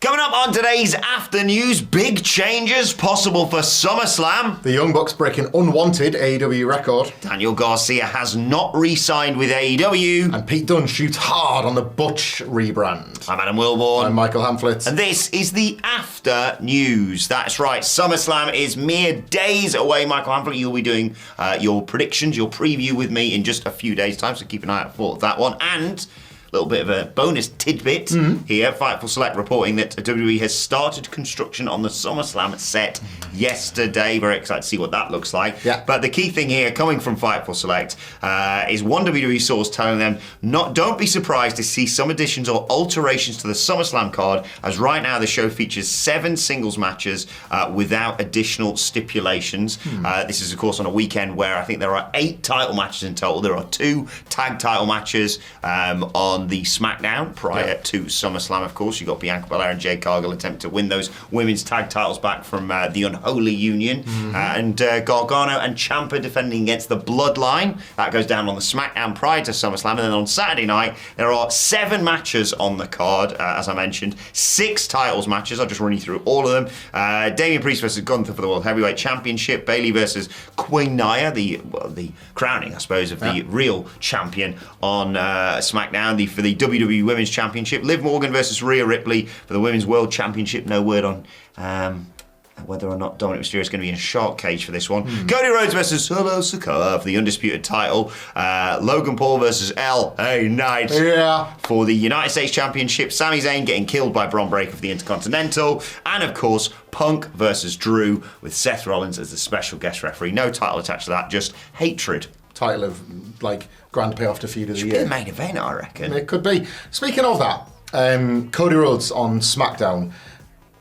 Coming up on today's After News, big changes possible for SummerSlam. The Young Bucks breaking Unwanted AEW record. Daniel Garcia has not re-signed with AEW. And Pete Dunne shoots hard on the Butch rebrand. I'm Adam Wilborn. I'm Michael Hamflett. And this is the After News. That's right, SummerSlam is mere days away. Michael Hamflett, you'll be doing your predictions, your preview with me in just a few days' time, so keep an eye out for that one. And a little bit of a bonus tidbit here. Fightful Select reporting that WWE has started construction on the SummerSlam set yesterday. Very excited to see what that looks like. Yeah. But the key thing here, coming from Fightful Select, is one WWE source telling them, don't be surprised to see some additions or alterations to the SummerSlam card, as right now the show features 7 singles matches without additional stipulations. This is, of course, on a weekend where I think there are 8 title matches in total. There are 2 tag title matches on the SmackDown prior to SummerSlam, of course. You've got Bianca Belair and Jade Cargill attempt to win those women's tag titles back from the Unholy Union. And Gargano and Ciampa defending against the Bloodline. That goes down on the SmackDown prior to SummerSlam. And then on Saturday night, there are 7 matches on the card, as I mentioned. 6 titles matches. I'll just run you through all of them. Damian Priest versus Gunther for the World Heavyweight Championship. Bayley versus Queen Nia, the crowning, I suppose, of the real champion on SmackDown. For the WWE Women's Championship. Liv Morgan versus Rhea Ripley for the Women's World Championship. No word on whether or not Dominic Mysterio is going to be in a shark cage for this one. Cody Rhodes versus Solo Sikoa for the undisputed title. Logan Paul versus LA Knight for the United States Championship. Sami Zayn getting killed by Bron Breakker for the Intercontinental. And of course, Punk versus Drew with Seth Rollins as the special guest referee. No title attached to that, just hatred. Title of, like, grand payoff to feud of the Should year. be the main event, I reckon. It could be. Speaking of that, Cody Rhodes on SmackDown,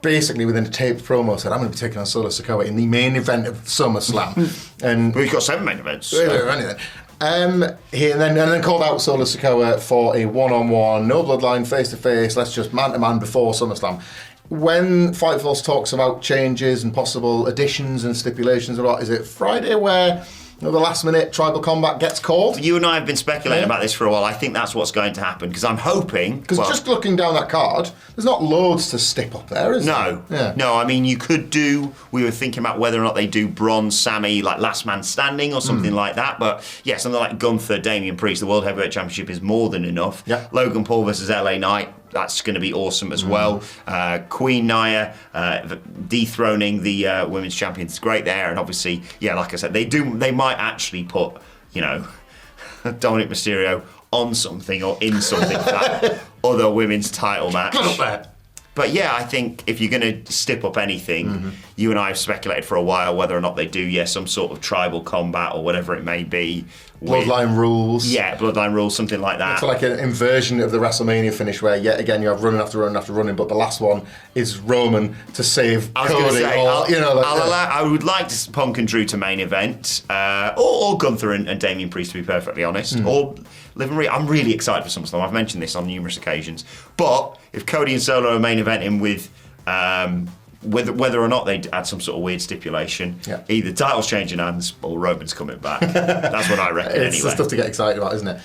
basically within a taped promo, said, I'm going to be taking on Solo Sikoa in the main event of SummerSlam. And we've got 7 main events. Anyway. And then called out Solo Sikoa for a one-on-one, no bloodline, face-to-face, let's just man-to-man before SummerSlam. When Fightful talks about changes and possible additions and stipulations, is it Friday where the last minute tribal combat gets called? You and I have been speculating about this for a while. I think that's what's going to happen, because I'm hoping... Because just looking down that card, there's not loads to stip up there, is there? No. No, I mean, you could do... We were thinking about whether or not they do Braun, Sammy, like last man standing or something like that. But yeah, something like Gunther, Damian Priest, the World Heavyweight Championship is more than enough. Yeah. Logan Paul versus LA Knight, that's going to be awesome as well. Queen Nia dethroning the women's champions, great there. And obviously, yeah, like I said, they might actually put, Dominic Mysterio on something or in something for that other women's title match. Good up there. But yeah, I think if you're going to stip up anything, you and I have speculated for a while whether or not they do, some sort of tribal combat or whatever it may be. Bloodline rules. Yeah, bloodline rules, something like that. It's like an inversion of the WrestleMania finish where, yet again, you have running after running after running, but the last one is Roman to save Cody. I would like Punk and Drew to main event, or Gunther and Damian Priest, to be perfectly honest, or Liv and Rhea. I'm really excited for SummerSlam. I've mentioned this on numerous occasions. But if Cody and Solo are main eventing with... whether or not they add some sort of weird stipulation, either titles changing hands or Roman's coming back. That's what I reckon. It's the stuff to get excited about, isn't it?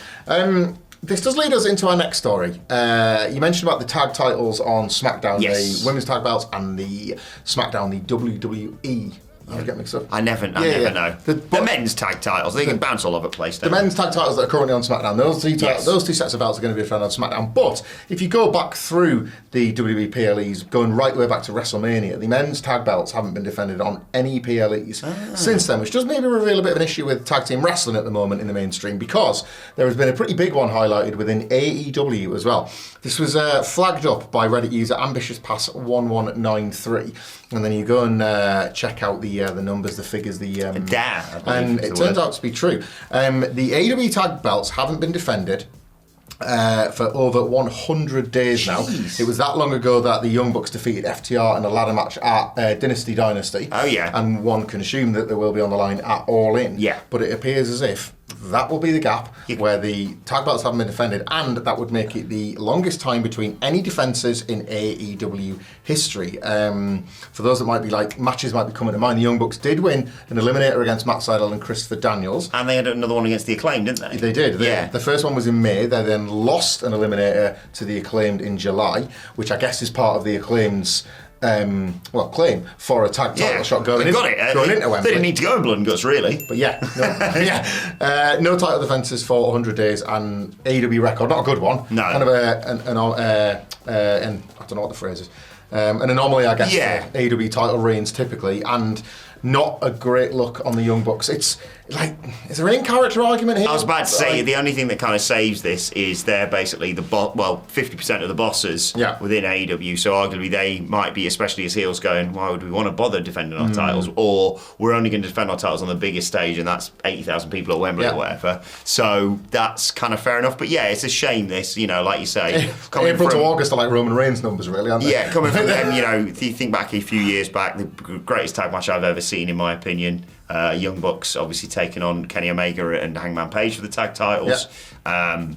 This does lead us into our next story. You mentioned about the tag titles on SmackDown, the women's tag belts, and the SmackDown, the WWE. I get mixed up. I never know. The men's tag titles, they can bounce all over the place. The men's tag titles that are currently on SmackDown, those two sets of belts are going to be defended on SmackDown. But if you go back through the WWE PLEs, going right the way back to WrestleMania, the men's tag belts haven't been defended on any PLEs since then, which does maybe reveal a bit of an issue with tag team wrestling at the moment in the mainstream, because there has been a pretty big one highlighted within AEW as well. This was flagged up by Reddit user AmbitiousPass1193. And then you go and check out the numbers, the figures, and it turns out to be true. The AEW tag belts haven't been defended for over 100 days now. It was that long ago that the Young Bucks defeated FTR in a ladder match at Dynasty. Oh, yeah. And one can assume that they will be on the line at All In. Yeah. But it appears as if that will be the gap where the tag belts haven't been defended, and that would make it the longest time between any defences in AEW history. For those that might be like, matches might be coming to mind, the Young Bucks did win an eliminator against Matt Sydal and Christopher Daniels. And they had another one against the Acclaimed, didn't they? They did. The first one was in May. They then lost an eliminator to the Acclaimed in July, which I guess is part of the Acclaimed's claim for a tag title shot going into Wembley. They didn't need to go in blood and guts, really. But no title defences for 100 days, and AEW record, not a good one. No. Kind of I don't know what the phrase is. An anomaly, I guess, for AEW title reigns typically, and not a great look on the Young Bucks. It's like, is there an in-character argument here? I was about to say, the only thing that kind of saves this is they're basically 50% of the bosses within AEW, so arguably they might be, especially as heels, going, why would we want to bother defending our titles? Or we're only going to defend our titles on the biggest stage, and that's 80,000 people at Wembley or whatever. So that's kind of fair enough. But yeah, it's a shame this, like you say. April to August are like Roman Reigns numbers, really, aren't they? Yeah, coming from them, if you think back a few years back, the greatest tag match I've ever seen, in my opinion. Young Bucks obviously taking on Kenny Omega and Hangman Page for the tag titles. And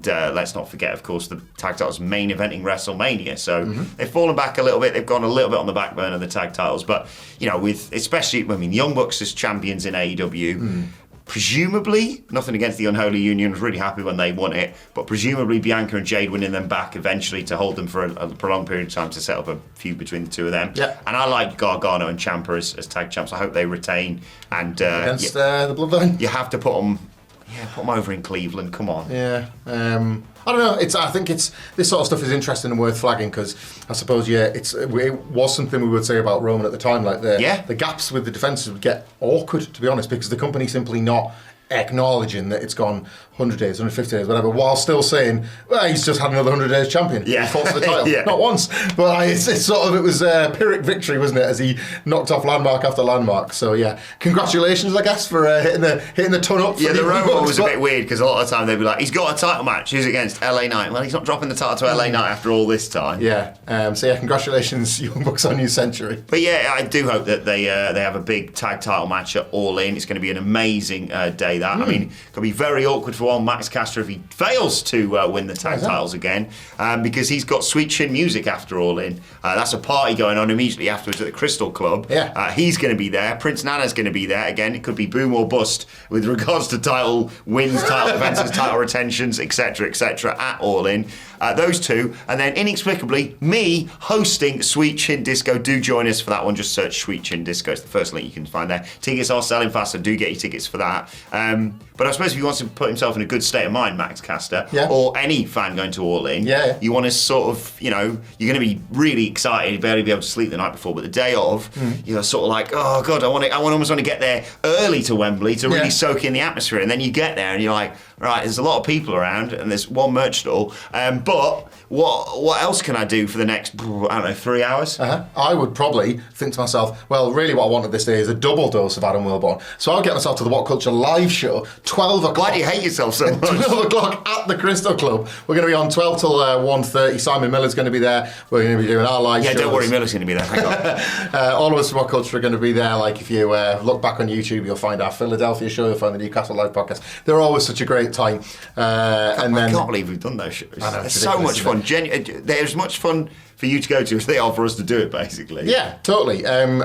let's not forget, of course, the tag titles main eventing WrestleMania. So they've fallen back a little bit. They've gone a little bit on the back burner of the tag titles. But, the Young Bucks as champions in AEW, presumably, nothing against the Unholy Union, was really happy when they won it, but presumably Bianca and Jade winning them back eventually to hold them for a prolonged period of time to set up a feud between the two of them. Yeah. And I like Gargano and Ciampa as tag champs. I hope they retain. And against the Bloodline. You have to put them over in Cleveland. Come on. Yeah. I don't know. I think this sort of stuff is interesting and worth flagging, because I suppose it was something we would say about Roman at the time. Like the gaps with the defences would get awkward, to be honest, because the company simply not acknowledging that it's gone 100 days, 150 days, whatever, while still saying, well, he's just had another 100 days champion. Yeah. He fought for the title. Not once. But it was a Pyrrhic victory, wasn't it, as he knocked off landmark after landmark. So, yeah, congratulations, I guess, for hitting the ton up. Yeah, the Roman was a bit weird, because a lot of the time they'd be like, he's got a title match, who's against LA Knight? Well, he's not dropping the title to LA Knight after all this time. Yeah. Congratulations, Young Bucks, on your century. But yeah, I do hope that they have a big tag title match at All In. It's going to be an amazing day, that. I mean, it could be very awkward for Max Caster if he fails to win the tag titles again, because he's got Sweet Chin music after All In. That's a party going on immediately afterwards at the Crystal Club. Yeah. He's going to be there. Prince Nana's going to be there. Again, it could be boom or bust with regards to title wins, title defences, title retentions, etc., at All In. Those two, and then inexplicably, me hosting Sweet Chin Disco. Do join us for that one. Just search Sweet Chin Disco. It's the first link you can find there. Tickets are selling fast, so do get your tickets for that. But I suppose if he wants to put himself in a good state of mind, Max Caster, or any fan going to All In, you want to sort of, you're going to be really excited, barely be able to sleep the night before, but the day of, you're sort of like, oh God, I almost want to get there early to Wembley to really soak in the atmosphere. And then you get there and you're like, right, there's a lot of people around and there's one merch stall, but what else can I do for the next, 3 hours? I would probably think to myself, well, really what I wanted this day is a double dose of Adam Wilborn. So I'll get myself to the What Culture live show, 12 o'clock. Why do you hate yourself so much? 12 o'clock at the Crystal Club. We're going to be on 12 till 1:30. Simon Miller's going to be there. We're going to be doing our live shows. Yeah, don't worry, Miller's going to be there. Hang on. All of us from What Culture are going to be there. Like, if you look back on YouTube, you'll find our Philadelphia show, you'll find the Newcastle Live podcast. They're always such a great time. I can't believe we've done those shows. I know, it's so much fun. They're as much fun for you to go to as they are for us to do it, basically. Yeah, totally. And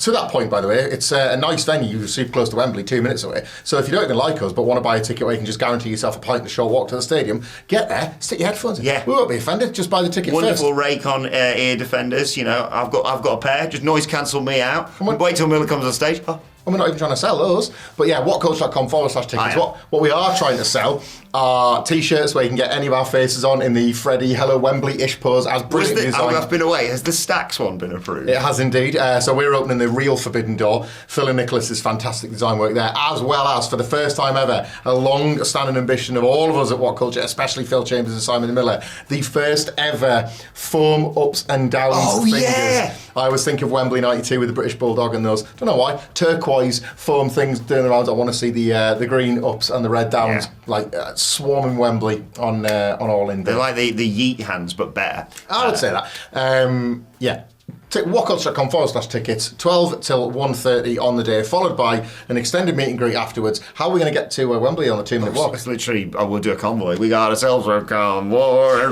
to that point, by the way, it's a nice venue. You're super close to Wembley, 2 minutes away. So if you don't even like us, but want to buy a ticket where you can just guarantee yourself a pint and a short walk to the stadium, get there, stick your headphones in. Yeah. We won't be offended. Just buy the ticket Wonderful first. Raycon ear defenders. I've got a pair. Just noise cancel me out. Wait till Miller comes on stage. And we're not even trying to sell those. But yeah, whatculture.com/tickets. What we are trying to sell are t-shirts where you can get any of our faces on in the Freddie Hello Wembley-ish pose as brilliantly designed. I've been away. Has the Stax one been approved? It has indeed. So we're opening the real Forbidden Door. Phil and Nicholas's fantastic design work there, as well as, for the first time ever, a long-standing ambition of all of us at What Culture, especially Phil Chambers and Simon Miller, the first ever foam ups and downs fingers. Yeah. I always think of Wembley 92 with the British Bulldog and those, don't know why, turquoise foam things doing around. I want to see the green ups and the red downs, swarming Wembley on All In. They're like the yeet hands, but better. I would say that. walkouts.com/tickets, 12 till 1:30 on the day, followed by an extended meet and greet afterwards. How are we going to get to Wembley on the 2-minute walk? It's literally, we'll do a convoy. We got ourselves a convoy.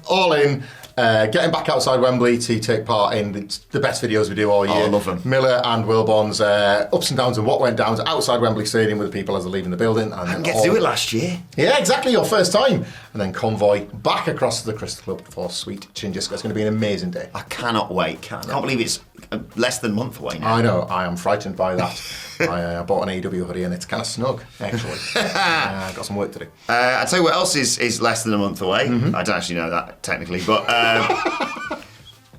All in. Getting back outside Wembley to take part in the best videos we do all year. I love them. Miller and Wilborn's ups and downs and what went down outside Wembley Stadium with the people as they're leaving the building. I didn't get to do it last year. Yeah, exactly, your first time. And then convoy back across to the Crystal Club for Sweet Chingiska. It's going to be an amazing day. I cannot wait. Can't believe it's less than a month away now. I know, I am frightened by that. I bought an AEW hoodie and it's kind of snug, actually. I've got some work to do. I'll tell you what else is less than a month away. I don't actually know that technically, but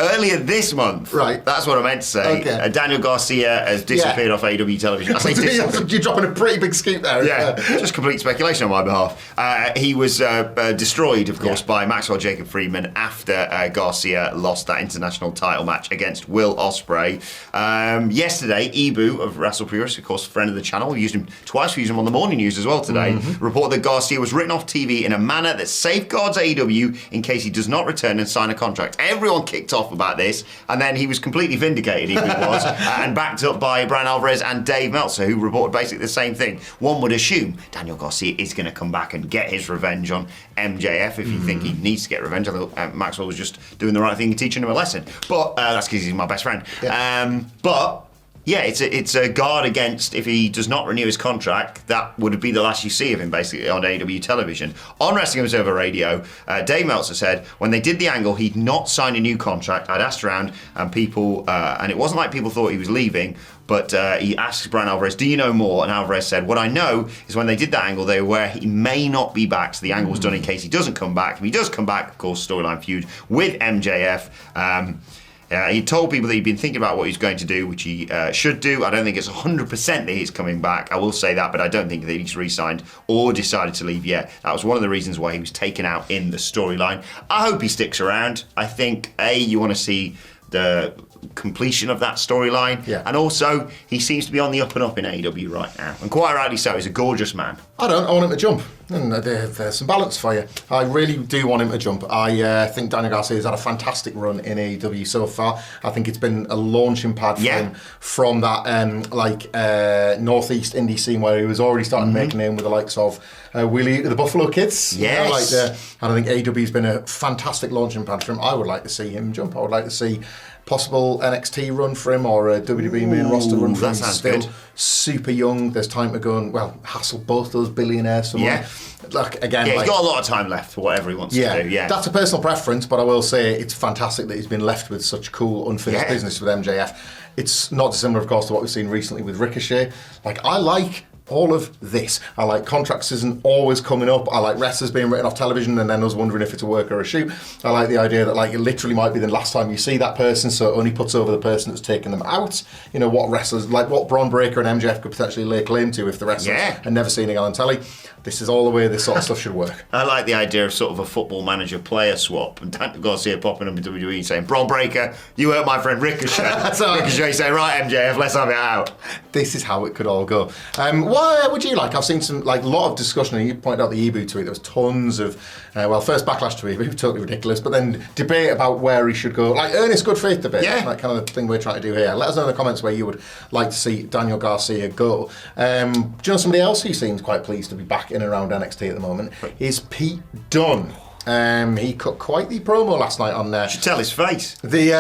earlier this month, right? That's what I meant to say. Okay. Daniel Garcia has disappeared off AEW television. I say You're dropping a pretty big scoop there. Yeah, just complete speculation on my behalf. He was destroyed, of course, by Maxwell Jacob Friedman after Garcia lost that international title match against Will Ospreay. Yesterday, Ibu of Wrestle Purist, of course, friend of the channel, we used him twice. We used him on the morning news as well today. Reported that Garcia was written off TV in a manner that safeguards AEW in case he does not return and sign a contract. Everyone kicked off about this, and then he was completely vindicated, Ibu was, and backed up by Brian Alvarez and Dave Meltzer, who reported basically the same thing. One would assume Daniel Garcia is going to come back and get his revenge on MJF if you think he needs to get revenge. I thought Maxwell was just doing the right thing and teaching him a lesson, but that's because he's my best friend. But yeah, it's a guard against if he does not renew his contract. That would be the last you see of him, basically, on AEW television. On Wrestling Observer Radio, Dave Meltzer said when they did the angle, he'd not signed a new contract. I'd asked around, and people, and it wasn't like people thought he was leaving, but he asked Brian Alvarez, do you know more? And Alvarez said, what I know is when they did that angle, they were aware he may not be back, so the angle was done in case he doesn't come back. If he does come back, of course, storyline feud with MJF. He told people that he'd been thinking about what he's going to do, which he should do. I don't think it's 100% that he's coming back. I will say that, but I don't think that he's re-signed or decided to leave yet. That was one of the reasons why he was taken out in the storyline. I hope he sticks around. I think, you want to see the completion of that storyline. Yeah. And also, he seems to be on the up and up in AEW right now. And quite rightly so. He's a gorgeous man. I want him to jump. And there's some balance for you. I really do want him to jump. I think Daniel Garcia has had a fantastic run in AEW so far. I think it's been a launching pad for him from that northeast indie scene where he was already starting to make a name with the likes of Willie the Buffalo Kids. Yes. And I think AEW's been a fantastic launching pad for him. I would like to see him jump. I would like to see possible NXT run for him or a WWE main roster run for him. That sounds still good. Super young. There's time to go and hassle both those billionaires. Look, again, he's got a lot of time left for whatever he wants to do. Yeah, that's a personal preference, but I will say it's fantastic that he's been left with such cool unfinished business with MJF. It's not dissimilar, of course, to what we've seen recently with Ricochet. I like all of this. I like contracts isn't always coming up. I like wrestlers being written off television and then us wondering if it's a work or a shoot. I like the idea that it literally might be the last time you see that person, so it only puts over the person that's taken them out. You know, what wrestlers, what Braun Breaker and MJF could potentially lay claim to if the wrestlers had never seen it on telly. This is all the way this sort of stuff should work. I like the idea of sort of a football manager player swap and Daniel Garcia popping up in WWE saying, Braun Breaker, you hurt my friend Ricochet. Ricochet saying, right MJF, let's have it out. This is how it could all go. What would you like? I've seen some lot of discussion, and you pointed out the Ibu tweet. There was tons of first backlash to Ibu, totally ridiculous, but then debate about where he should go, earnest good faith debate. That kind of thing we're trying to do here. Let us know in the comments where you would like to see Daniel Garcia go. Do you know somebody else who seems quite pleased to be back in and around NXT at the moment? Is Pete Dunne. He cut quite the promo last night on there. You should tell his face. The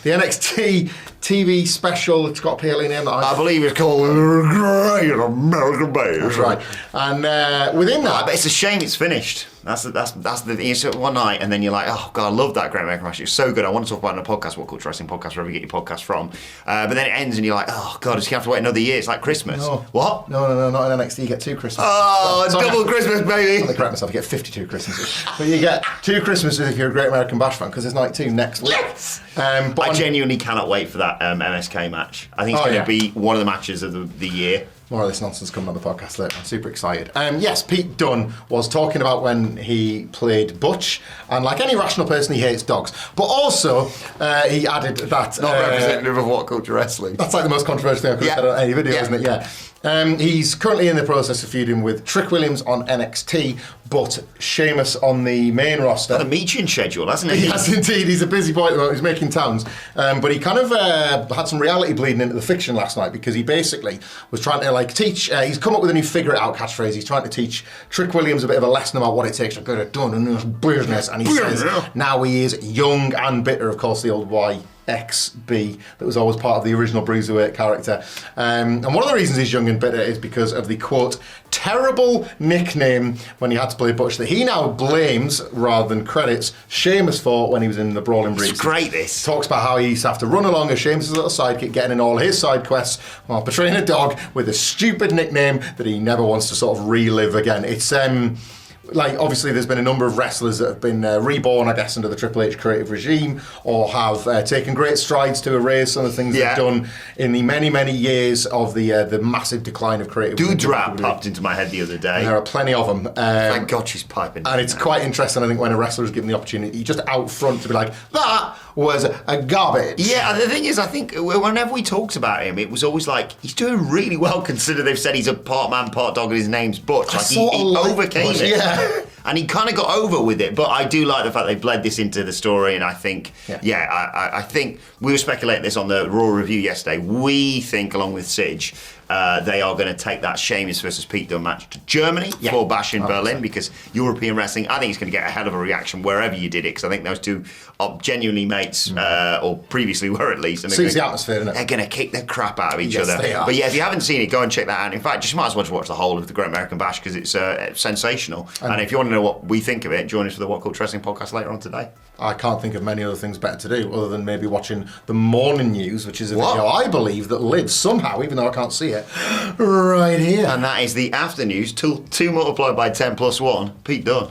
NXT TV special. It's got a PLE name that I believe it's called Great American Baby. That's right. And within that, but it's a shame it's finished. That's the it's one night, and then you're like, oh god, I love that Great American Bash. It's so good. I want to talk about it on a podcast, What Culture Wrestling Podcast, wherever you get your podcast from. But then it ends, and you're like, oh god, just have to wait another year. It's like Christmas. No. What? No, not in NXT. You get 2 Christmases. Oh, double Christmas, baby. I'm correct myself. You get 52 Christmases, but you get 2 Christmases if you're a Great American Bash fan because there's night 2 next week. Yes. But I genuinely cannot wait for that MSK match. I think it's going to be one of the matches of the year. More of this nonsense coming on the podcast later. I'm super excited. Yes, Pete Dunne was talking about when he played Butch, and like any rational person, he hates dogs. But also, he added that... Not representative of What Culture Wrestling. That's like the most controversial thing I could have said on any video, isn't it? Yeah. He's currently in the process of feuding with Trick Williams on NXT, but Sheamus on the main roster. Got a meeting schedule, hasn't he? Yes, indeed. He's a busy boy at the moment. He's making towns. But he kind of had some reality bleeding into the fiction last night because he basically was trying to teach. He's come up with a new figure it out catchphrase. He's trying to teach Trick Williams a bit of a lesson about what it takes to get it done in this business. And he says now he is young and bitter. Of course, the old YXB that was always part of the original Bruiserweight character. And one of the reasons he's young and bitter is because of the, quote, terrible nickname when he had to play Butch that he now blames, rather than credits, Sheamus for when he was in the Brawling Brutes. It's great, this. Talks about how he used to have to run along as Sheamus' little sidekick, getting in all his side quests while portraying a dog with a stupid nickname that he never wants to sort of relive again. It's... obviously there's been a number of wrestlers that have been reborn, I guess, under the Triple H creative regime, or have taken great strides to erase some of the things they've done in the many, many years of the massive decline of creative. Doudrop popped into my head the other day. There are plenty of them. Thank God she's piping. And it's quite interesting, I think, when a wrestler is given the opportunity just out front to be like, that was a garbage. Yeah, the thing is, I think whenever we talked about him, it was always like, he's doing really well considering they've said he's a part man, part dog and his name's Butch. Like, he overcame it. Yeah. And he kind of got over with it, but I do like the fact they bled this into the story, and I think, I think we were speculating this on the Raw review yesterday. We think, along with Sige, they are going to take that Sheamus versus Pete Dunne match to Germany for Bash in Berlin, because European wrestling, I think it's going to get a hell of a reaction wherever you did it, because I think those two are genuinely mates, or previously were at least. And suits the atmosphere, doesn't it? They're going to kick the crap out of each other. They are. But yeah, if you haven't seen it, go and check that out. In fact, just might as well just watch the whole of the Great American Bash, because it's sensational. And if you want to know what we think of it, join us for the What Culture Wrestling podcast later on today. I can't think of many other things better to do other than maybe watching the morning news, which is a video I believe that lives somehow, even though I can't see it, right here. And that is the after news, 2 multiplied by 10 plus 1, Pete Dunne.